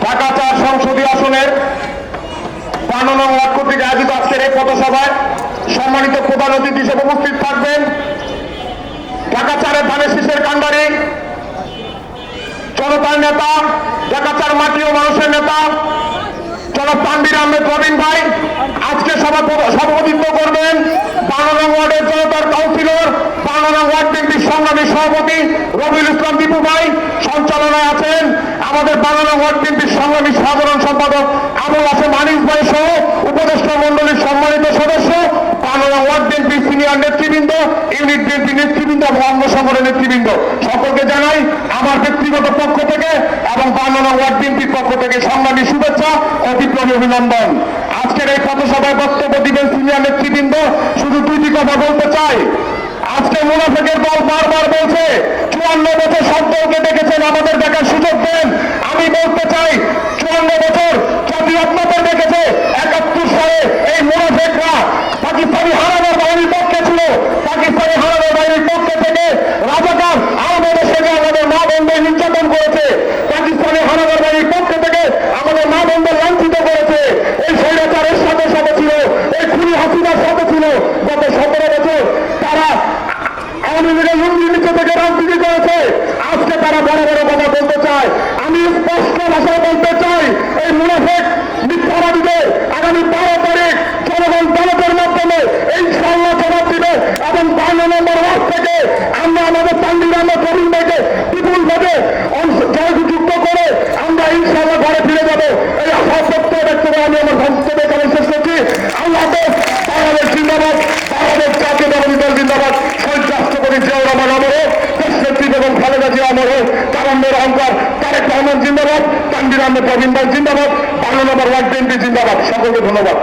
ঢাকা 4 সংসদীয় আসনের ৫২ নং ওয়ার্ড কর্তৃক আয়োজিত আজকের এই পথসভায় সম্মানিত প্রধান অতিথি হিসেবে উপস্থিত থাকবেন ঢাকা 4-এর ধানের শীষের কাণ্ডারি, জনতার নেতা, ঢাকা 4 মাটি ও মানুষের নেতা জনাব তানভীর আহমেদ রবিন ভাই। আজকে সভাপতিত্ব করবেন ৫২ নং ওয়ার্ডের জনতার কাউন্সিলর, ৫২ নং ওয়ার্ড বিএনপির সংগ্রামী সভাপতি রবিউল ইসলাম দীপু ভাই। সঞ্চালনায় আছেন আমাদের ৫২ নং ওয়ার্ড বিএনপির সংগ্রামী সাধারণ সম্পাদক আবুল হাসেম আনিস ভাই সহ উপদেষ্টা মন্ডলীর সম্মানিত সদস্য, ৫২ নং ওয়ার্ড বিএনপির সিনিয়র নেতৃবৃন্দ, ইউনিট বিএনপি নেতৃবৃন্দ এবং অঙ্গ সংগঠনের নেতৃবৃন্দ সকলকে জানাই আমার ব্যক্তিগত পক্ষ থেকে এবং ৫২ নং ওয়ার্ড বিএনপির পক্ষ থেকে সংগ্রামী শুভেচ্ছা ও বিপ্লবী অভিনন্দন। আজকের এই পথসভায় বক্তব্য দিবেন সিনিয়র নেতৃবৃন্দ। শুধু দুইটি কথা বলতে চাই। আজকে মুনাফিকের দল বারবার বলছে ৫৪ বছর সব দলকে দেখেছেন, আমাদের দেখার সুযোগ দেন। আমি বলতে চাই ৫৪ বছর জাতি আপনাদের দেখেছে। ৭১ সালে এই মুনাফিকরা পাকিস্তানি হানাদার বাহিনীর পক্ষে ছিল, পাকিস্তানি হানাদার বাহিনীর পক্ষে থেকে রাজাকার আমাদের সেজে আমাদের মা বোনদের নির্যাতন করেছে, পাকিস্তানি হানাদার বাহিনীর পক্ষে থেকে আমাদের মা বোনদের লাঞ্ছিত করেছে। এই স্বৈরাচারের সাথে সাথে ছিল, এই খুনি হাসিনার সাথে ছিল। গত ১৭ বছর তারা আওয়ামী লীগের লুঙ্গি নিচে থেকে রাজনীতি করেছে। আজকে তারা বড় বড় কথা বলতে চায়। আমি স্পষ্ট ভাষায় বলতে চাই, এই মুনাফিক মিথ্যাবাদীদের আগামী ১২ তারিখ জনগণ ব্যালটের মাধ্যমে ইনশাআল্লাহ জবাব দিবে এবং ৫২ নম্বর ওয়ার্ড থেকে আমরা আমাদের তানভীর আহমেদ রবিন ভাইকে বিপুলভাবে জয়যুক্ত করে আমরা ইনশাআল্লাহ ঘরে ফিরে যাব। এই আশা প্রত্যয় ব্যক্ত করে আমি আমার বক্তব্য এখানে শেষ করছি। আল্লাহ হাফেজ। বাংলাদেশ জিন্দাবাদ, বাংলাদেশ জাতীয়তাবাদী দল জিন্দাবাদ, শহীদ রাষ্ট্রপতি জিয়াউর রহমান অমর হোক, দেশনেত্রী বেগম খালেদা জিয়া অমর হোক, কারণের অহংকার তারেক রহমান জিন্দাবাদ, তানভীর আহমেদ রবিন ভাই জিন্দাবাদ, ৫২ নম্বর ওয়ার্ড বিএনপি জিন্দাবাদ। সকলকে ধন্যবাদ।